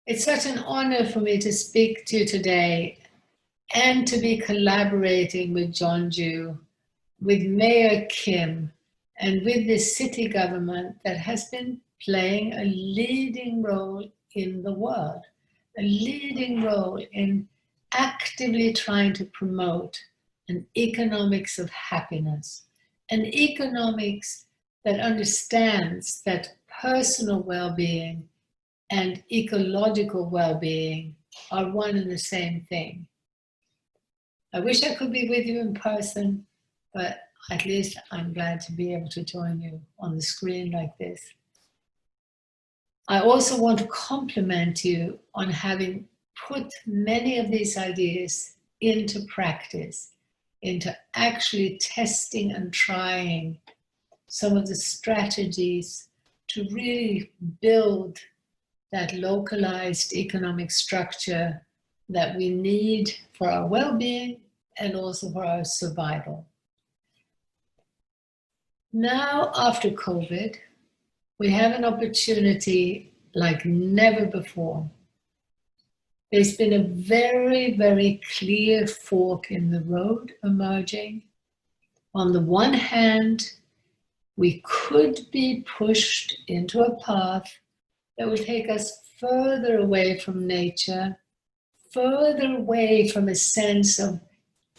It's such an honor for me to speak to you today and to be collaborating with Jeonju, with Mayor Kim, and with the city government that has been playing a leading role in the world, a leading role in actively trying to promote an economics of happiness, an economics that understands that personal well-being and ecological well-being are one and the same thing. I wish I could be with you in person, but at least I'm glad to be able to join you on the screen like this. I also want to compliment you on having put many of these ideas into practice, into actually testing and trying some of the strategies to really build that localized economic structure that we need for our well-being and also for our survival. Now, after COVID, we have an opportunity like never before. There's been a very, very clear fork in the road emerging. On the one hand, we could be pushed into a path that will take us further away from nature, further away from a sense of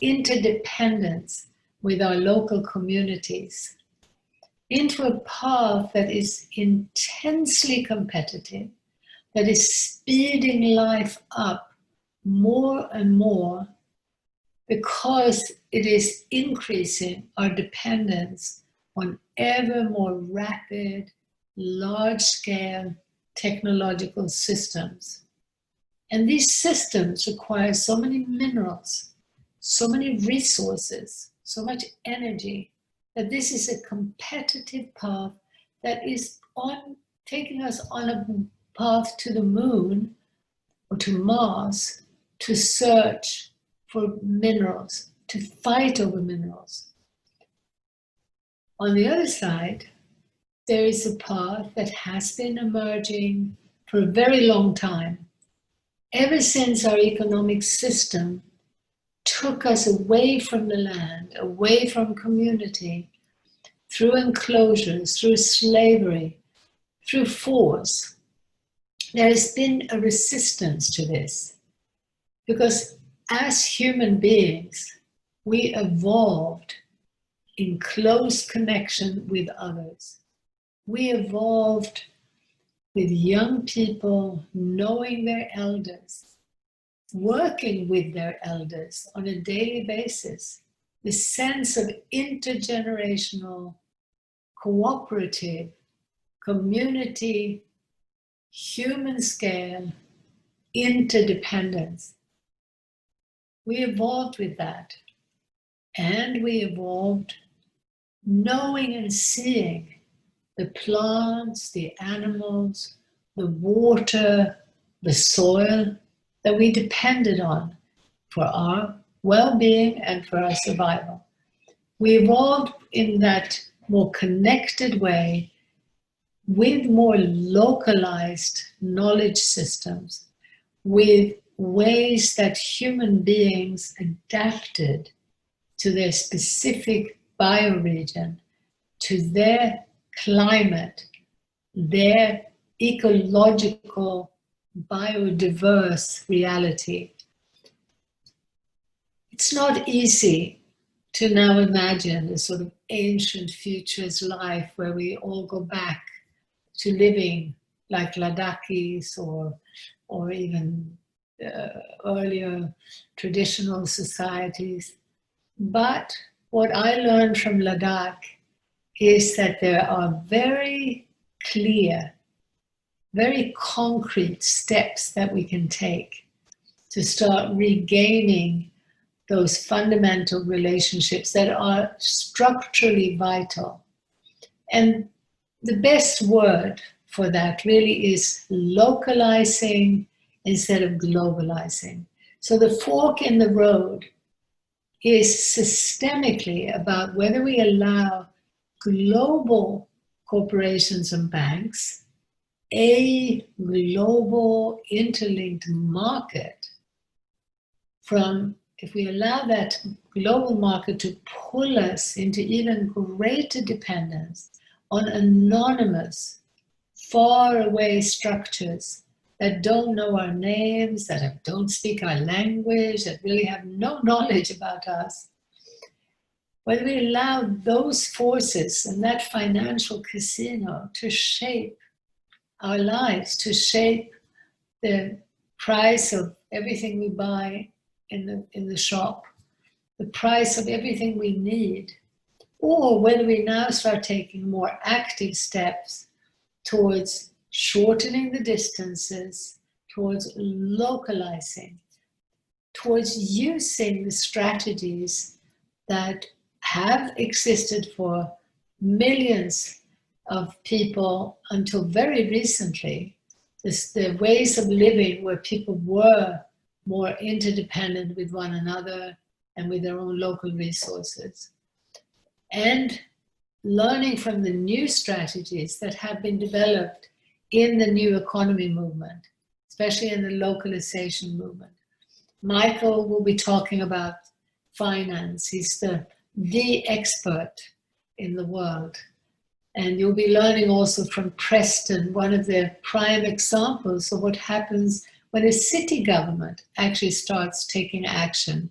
interdependence with our local communities, into a path that is intensely competitive, that is speeding life up more and more because it is increasing our dependence on ever more rapid, large-scale technological systems. And these systems require so many minerals, so many resources, so much energy, that this is a competitive path that is taking us on a path to the moon or to Mars to search for minerals, to fight over minerals. On the other side, there is a path that has been emerging for a very long time, ever since our economic system took us away from the land, away from community, through enclosures, through slavery, through force. There has been a resistance to this, because as human beings, we evolved in close connection with others. We evolved with young people knowing their elders, working with their elders on a daily basis. The sense of intergenerational, cooperative, community, human scale, interdependence. We evolved with that. And we evolved knowing and seeing the plants, the animals, the water, the soil that we depended on for our well-being and for our survival. We evolved in that more connected way with more localized knowledge systems, with ways that human beings adapted to their specific bioregion, to their climate, their ecological, biodiverse reality. It's not easy to now imagine a sort of ancient futures life where we all go back to living like Ladakhis or even earlier traditional societies. But what I learned from Ladakh is that there are very clear, very concrete steps that we can take to start regaining those fundamental relationships that are structurally vital. And the best word for that really is localizing instead of globalizing. So the fork in the road is systemically about whether we allow global corporations and banks a global interlinked market from, if we allow that global market to pull us into even greater dependence on anonymous, far away structures that don't know our names, that don't speak our language, that really have no knowledge about us, when we allow those forces and that financial casino to shape our lives, to shape the price of everything we buy in the shop, the price of everything we need, or whether we now start taking more active steps towards shortening the distances, towards localizing, towards using the strategies that have existed for millions of people until very recently, the ways of living where people were more interdependent with one another and with their own local resources. And learning from the new strategies that have been developed in the new economy movement, especially in the localization movement. Michael will be talking about finance. He's the expert in the world. And you'll be learning also from Preston, one of the prime examples of what happens when a city government actually starts taking action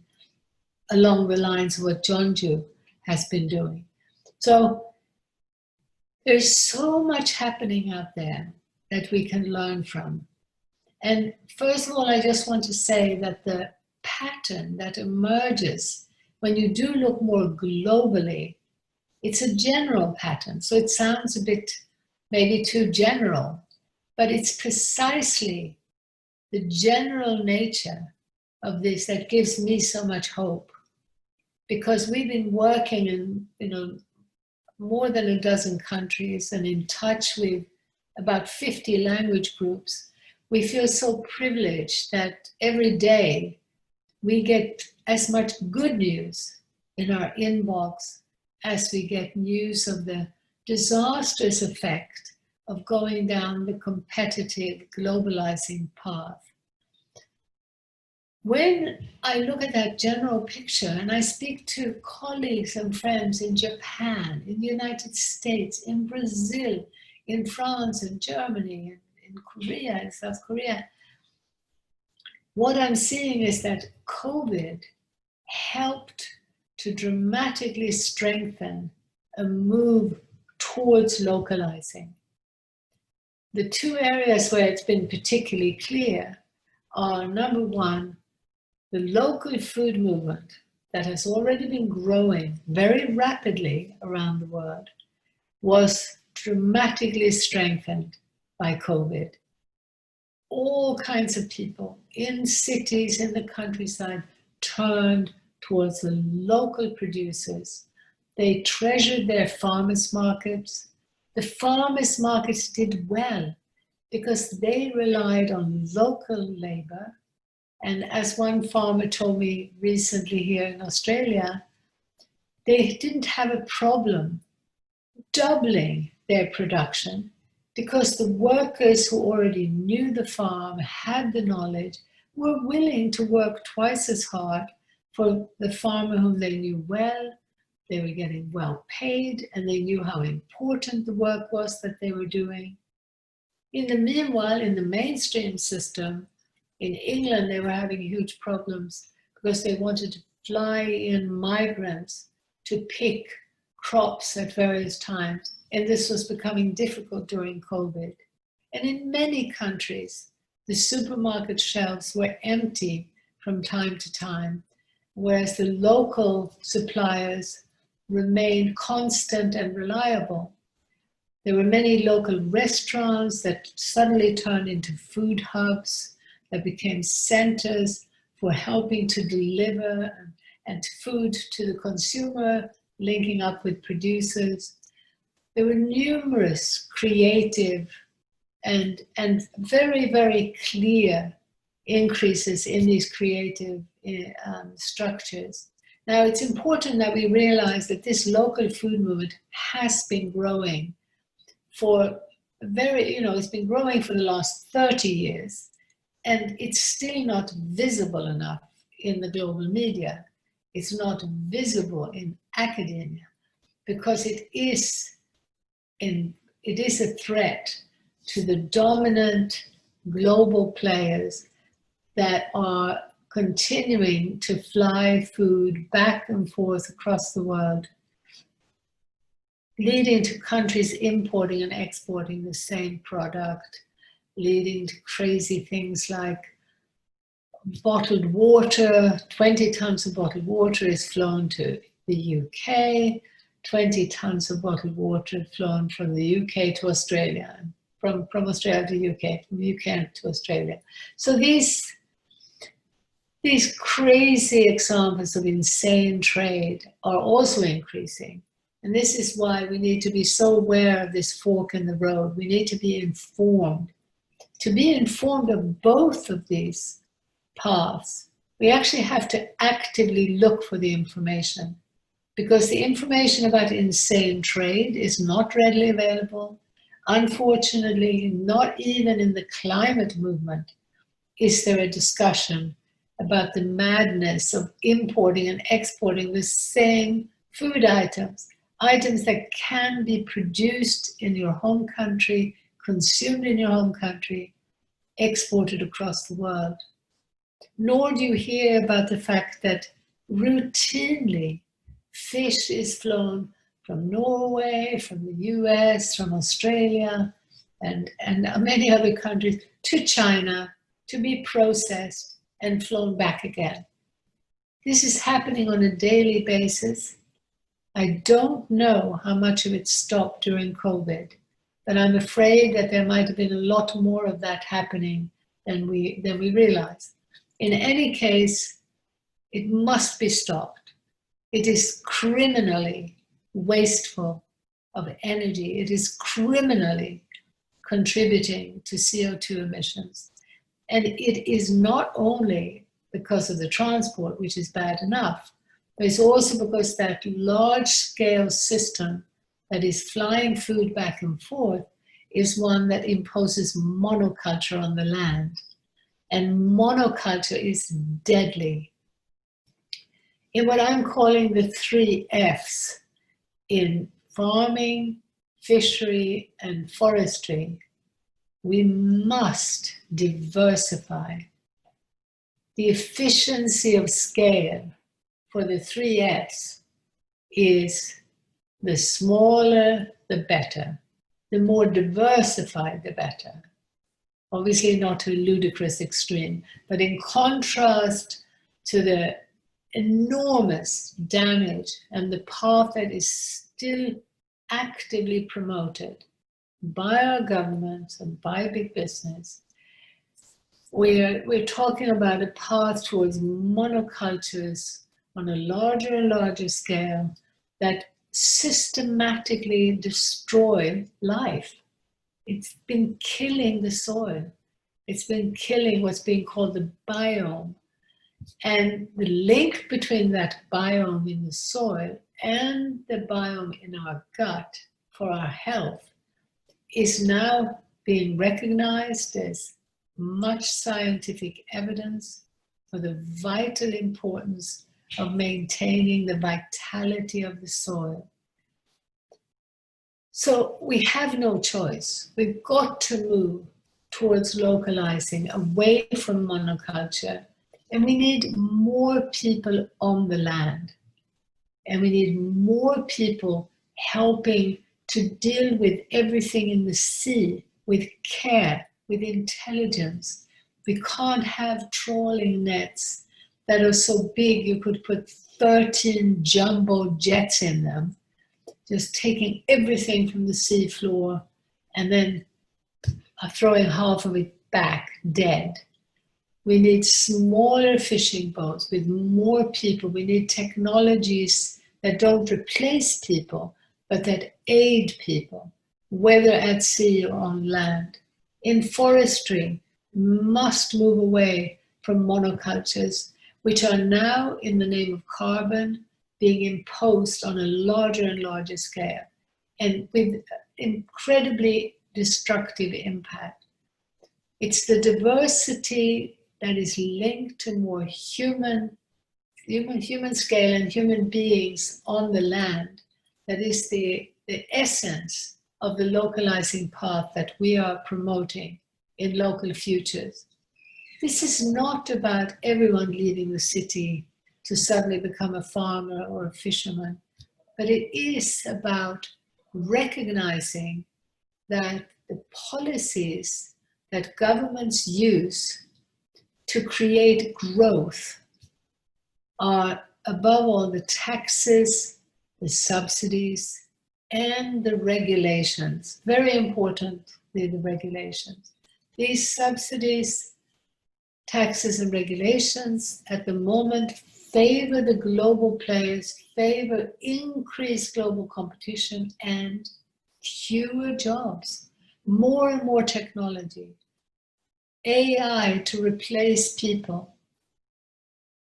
along the lines of what Jeonju has been doing. So there's so much happening out there that we can learn from. And first of all, I just want to say that the pattern that emerges when you do look more globally, it's a general pattern. So it sounds a bit maybe too general, but it's precisely the general nature of this that gives me so much hope. Because we've been working in more than a dozen countries and in touch with about 50 language groups, we feel so privileged that every day we get as much good news in our inbox as we get news of the disastrous effect of going down the competitive globalizing path. When I look at that general picture and I speak to colleagues and friends in Japan, in the United States, in Brazil, in France, in Germany, in Korea, in South Korea, what I'm seeing is that COVID helped to dramatically strengthen a move towards localizing. The two areas where it's been particularly clear are, number one, the local food movement that has already been growing very rapidly around the world was dramatically strengthened by COVID. All kinds of people in cities, in the countryside, turned towards the local producers. They treasured their farmers' markets. The farmers' markets did well because they relied on local labor. And as one farmer told me recently here in Australia, they didn't have a problem doubling their production because the workers who already knew the farm, had the knowledge, were willing to work twice as hard for the farmer whom they knew well. They were getting well paid and they knew how important the work was that they were doing. In the meanwhile, in the mainstream system, in England, they were having huge problems because they wanted to fly in migrants to pick crops at various times. And this was becoming difficult during COVID. And in many countries, the supermarket shelves were empty from time to time, whereas the local suppliers remained constant and reliable. There were many local restaurants that suddenly turned into food hubs that became centers for helping to deliver and food to the consumer, linking up with producers. There were numerous creative and very, very clear increases in these creative structures. Now, it's important that we realize that this local food movement has been growing for very, it's been growing for the last 30 years, and it's still not visible enough in the global media. It's not visible in academia because it is a threat to the dominant global players that are continuing to fly food back and forth across the world, leading to countries importing and exporting the same product, leading to crazy things like bottled water. 20 tons of bottled water is flown to the UK, 20 tons of bottled water flown from the UK to Australia, from Australia to UK, from UK to Australia. So these crazy examples of insane trade are also increasing. And this is why we need to be so aware of this fork in the road. We need to be informed. To be informed of both of these paths, we actually have to actively look for the information, because the information about insane trade is not readily available. Unfortunately, not even in the climate movement is there a discussion about the madness of importing and exporting the same food items that can be produced in your home country, consumed in your home country, exported across the world. Nor do you hear about the fact that routinely fish is flown from Norway, from the US, from Australia, and many other countries to China to be processed and flown back again. This is happening on a daily basis. I don't know how much of it stopped during COVID, but I'm afraid that there might have been a lot more of that happening than we realize. In any case, it must be stopped. It is criminally wasteful of energy. It is criminally contributing to CO2 emissions. And it is not only because of the transport, which is bad enough, but it's also because that large-scale system that is flying food back and forth is one that imposes monoculture on the land. And monoculture is deadly. In what I'm calling the 3 Fs, in farming, fishery, and forestry, we must diversify. The efficiency of scale for the 3 Fs is the smaller, the better. The more diversified, the better. Obviously not to a ludicrous extreme, but in contrast to the enormous damage and the path that is still actively promoted by our governments and by big business, we're talking about a path towards monocultures on a larger and larger scale that systematically destroy life. It's been killing the soil. It's been killing what's being called the biome. And the link between that biome in the soil and the biome in our gut for our health is now being recognized as much scientific evidence for the vital importance of maintaining the vitality of the soil. So we have no choice. We've got to move towards localizing, away from monoculture, and we need more people on the land. And we need more people helping to deal with everything in the sea, with care, with intelligence. We can't have trawling nets that are so big you could put 13 jumbo jets in them, just taking everything from the sea floor and then throwing half of it back dead. We need smaller fishing boats with more people. We need technologies that don't replace people, but that aid people, whether at sea or on land. In forestry, must move away from monocultures, which are now, in the name of carbon, being imposed on a larger and larger scale, and with incredibly destructive impact. It's the diversity that is linked to more human scale and human beings on the land that is the essence of the localizing path that we are promoting in local futures. This is not about everyone leaving the city to suddenly become a farmer or a fisherman, but it is about recognizing that the policies that governments use to create growth are above all the taxes, the subsidies, and the regulations. Very importantly, the regulations. These subsidies, taxes, and regulations at the moment favor the global players, favor increased global competition and fewer jobs, more and more technology, AI to replace people.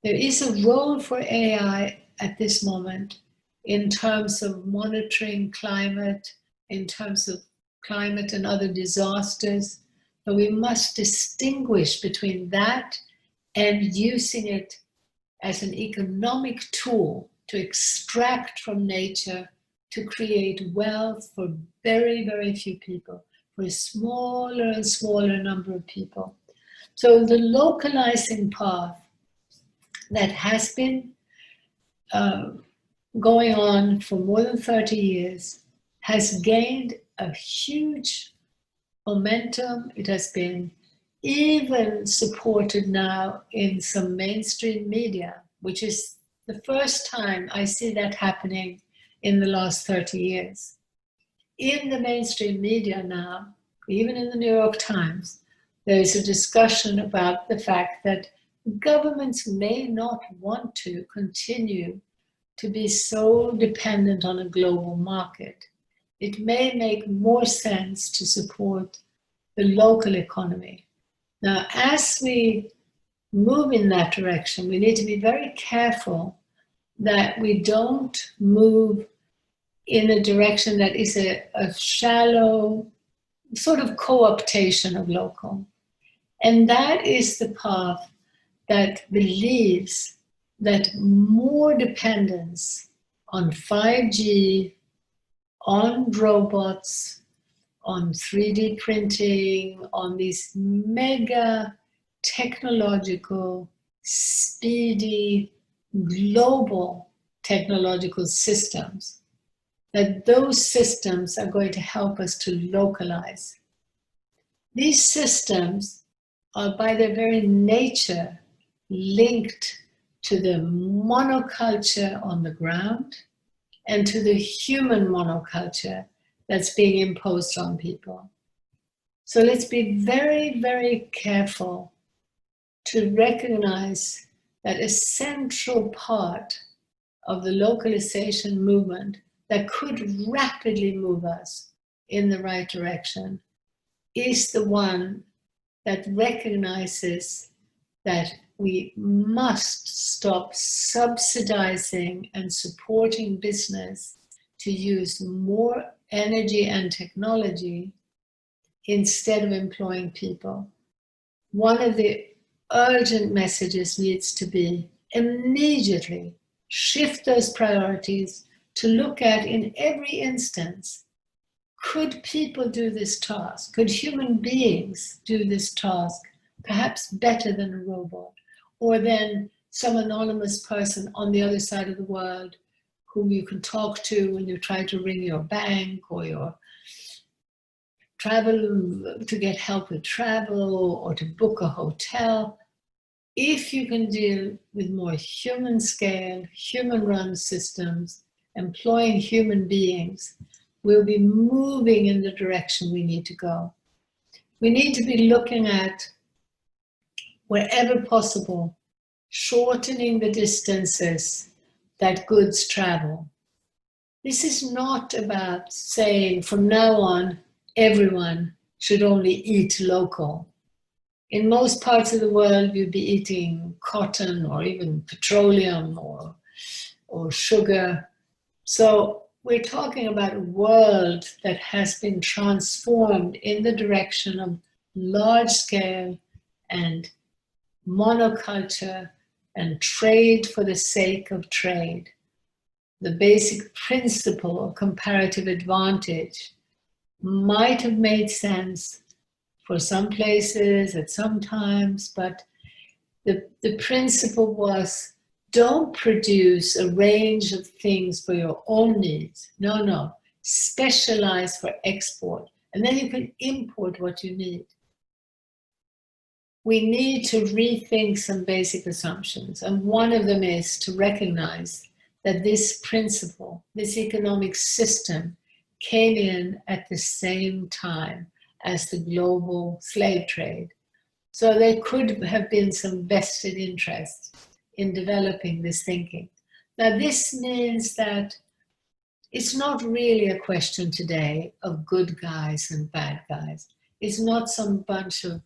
There is a role for AI at this moment in terms of monitoring climate, in terms of climate and other disasters, but we must distinguish between that and using it as an economic tool to extract from nature, to create wealth for very, very few people, for a smaller and smaller number of people. So the localizing path that has been going on for more than 30 years has gained a huge momentum. It has been even supported now in some mainstream media, which is the first time I see that happening in the last 30 years. In the mainstream media now, even in the New York Times, there is a discussion about the fact that governments may not want to continue to be so dependent on a global market. It may make more sense to support the local economy. Now, as we move in that direction, we need to be very careful that we don't move in a direction that is a shallow sort of co-optation of local. And that is the path that believes that more dependence on 5G, on robots, on 3D printing, on these mega technological, speedy, global technological systems, that those systems are going to help us to localize. These systems are by their very nature linked to the monoculture on the ground and to the human monoculture that's being imposed on people. So let's be very, very careful to recognize that a central part of the localization movement that could rapidly move us in the right direction is the one that recognizes that we must stop subsidizing and supporting business to use more energy and technology instead of employing people. One of the urgent messages needs to be immediately shift those priorities to look at, in every instance, could people do this task? Could human beings do this task perhaps better than a robot, or than some anonymous person on the other side of the world whom you can talk to when you try to ring your bank or your travel, to get help with travel or to book a hotel. If you can deal with more human scale, human run systems, employing human beings, we'll be moving in the direction we need to go. We need to be looking at, wherever possible, shortening the distances that goods travel. This is not about saying from now on, everyone should only eat local. In most parts of the world, you'd be eating cotton or even petroleum or sugar. So we're talking about a world that has been transformed in the direction of large scale and monoculture and trade for the sake of trade. The basic principle of comparative advantage might have made sense for some places at some times, but the principle was, don't produce a range of things for your own needs. No, specialize for export, and then you can import what you need. We need to rethink some basic assumptions, and one of them is to recognize that this principle, this economic system, came in at the same time as the global slave trade. So there could have been some vested interest in developing this thinking. Now, this means that it's not really a question today of good guys and bad guys. It's not some bunch of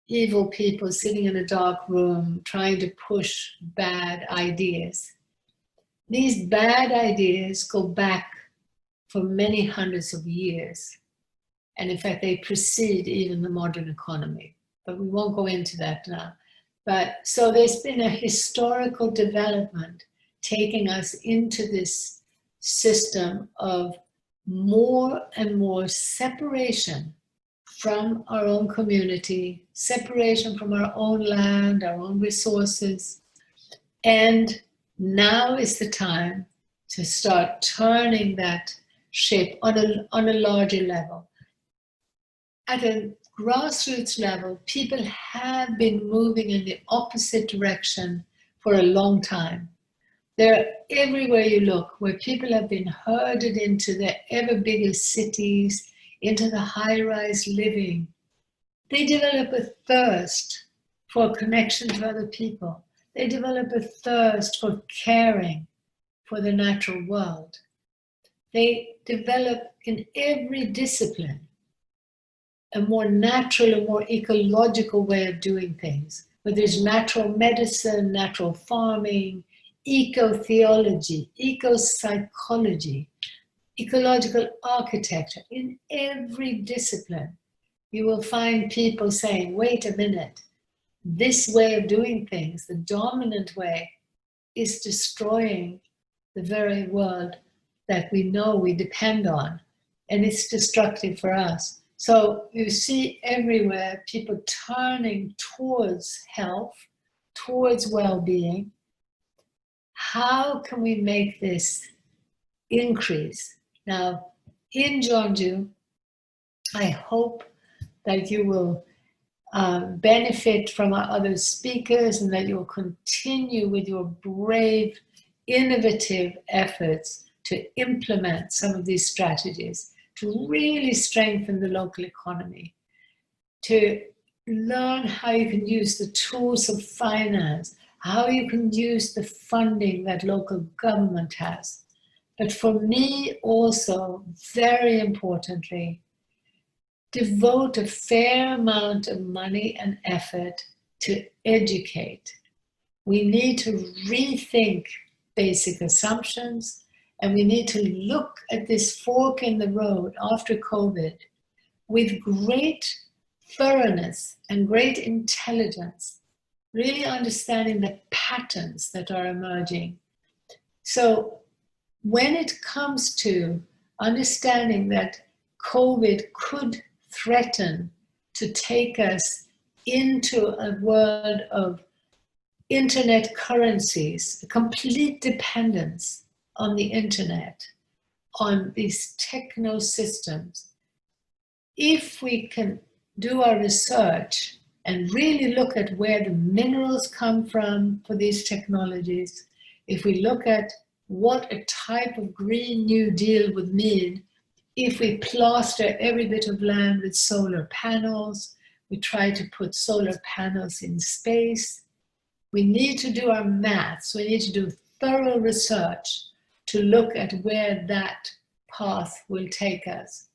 evil people sitting in a dark room trying to push bad ideas. These bad ideas go back for many hundreds of years. And in fact, they precede even the modern economy. But we won't go into that now. But so there's been a historical development taking us into this system of more and more separation from our own community, separation from our own land, our own resources. And now is the time to start turning that ship on a larger level. At a grassroots level, people have been moving in the opposite direction for a long time. They're everywhere you look, where people have been herded into the ever bigger cities, into the high-rise living. They develop a thirst for connection to other people. They develop a thirst for caring for the natural world. They develop in every discipline a more natural, a more ecological way of doing things. Whether it's natural medicine, natural farming, eco-theology, eco-psychology, ecological architecture. In every discipline, you will find people saying, wait a minute, this way of doing things, the dominant way, is destroying the very world that we know we depend on, and it's destructive for us. So you see everywhere people turning towards health, towards well-being. How can we make this increase? Now, in Jeonju, I hope that you will benefit from our other speakers and that you will continue with your brave, innovative efforts to implement some of these strategies, to really strengthen the local economy, to learn how you can use the tools of finance, how you can use the funding that local government has. But for me also, very importantly, devote a fair amount of money and effort to educate. We need to rethink basic assumptions, and we need to look at this fork in the road after COVID with great thoroughness and great intelligence, really understanding the patterns that are emerging. So when it comes to understanding that COVID could threaten to take us into a world of internet currencies, a complete dependence on the internet, on these techno systems. If we can do our research and really look at where the minerals come from for these technologies, if we look at what a type of Green New Deal would mean if we plaster every bit of land with solar panels, we try to put solar panels in space. We need to do our maths. We need to do thorough research to look at where that path will take us.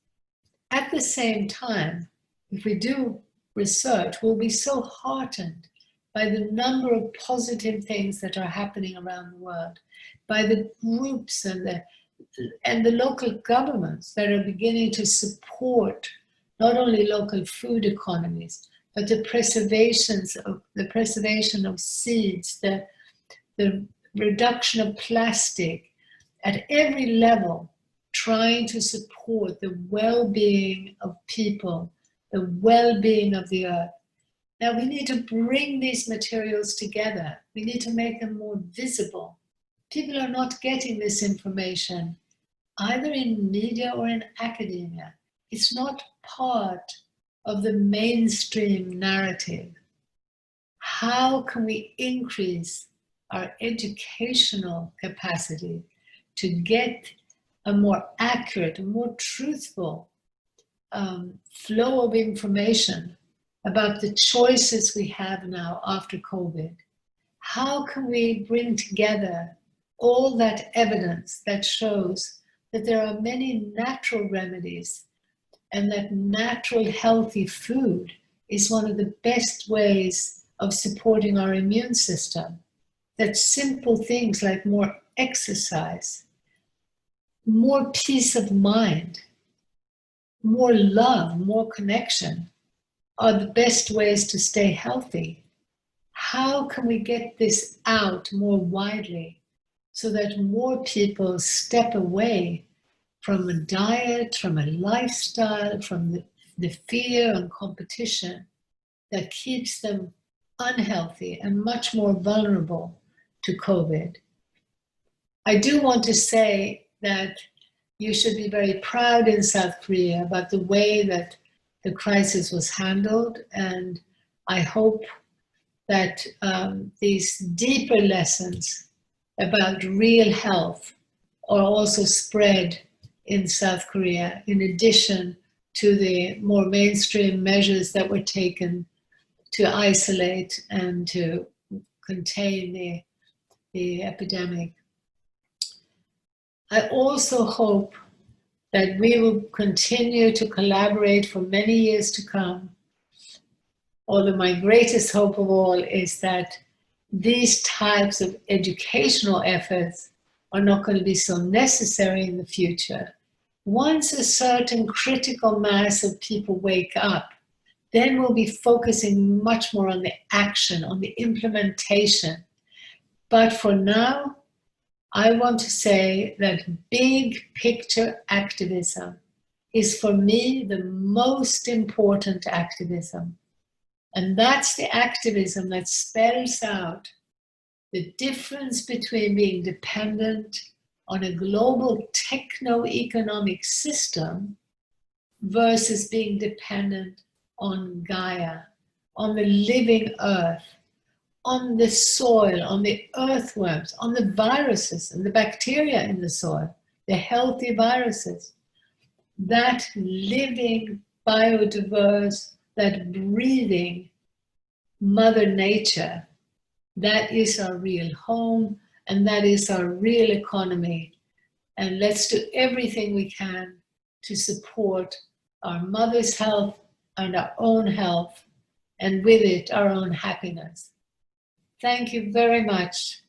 At the same time, if we do research, we'll be so heartened by the number of positive things that are happening around the world, by the groups and and the local governments that are beginning to support not only local food economies, but the preservation of seeds, the reduction of plastic at every level, trying to support the well-being of people, the well-being of the earth. Now we need to bring these materials together. We need to make them more visible. People are not getting this information either in media or in academia. It's not part of the mainstream narrative. How can we increase our educational capacity to get a more accurate, a more truthful flow of information about the choices we have now after COVID? How can we bring together all that evidence that shows that there are many natural remedies and that natural healthy food is one of the best ways of supporting our immune system? That simple things like more exercise, more peace of mind, more love, more connection are the best ways to stay healthy. How can we get this out more widely so that more people step away from a diet, from a lifestyle, from the fear and competition that keeps them unhealthy and much more vulnerable to COVID? I do want to say that you should be very proud in South Korea about the way that the crisis was handled, and I hope that these deeper lessons about real health are also spread in South Korea, in addition to the more mainstream measures that were taken to isolate and to contain the epidemic. I also hope that we will continue to collaborate for many years to come. Although my greatest hope of all is that these types of educational efforts are not going to be so necessary in the future. Once a certain critical mass of people wake up, then we'll be focusing much more on the action, on the implementation. But for now, I want to say that big picture activism is for me the most important activism. And that's the activism that spells out the difference between being dependent on a global techno-economic system versus being dependent on Gaia, on the living earth, on the soil, on the earthworms, on the viruses and the bacteria in the soil, the healthy viruses. That living, biodiverse, that breathing Mother Nature, that is our real home and that is our real economy. And let's do everything we can to support our mother's health and our own health, and with it, our own happiness. Thank you very much.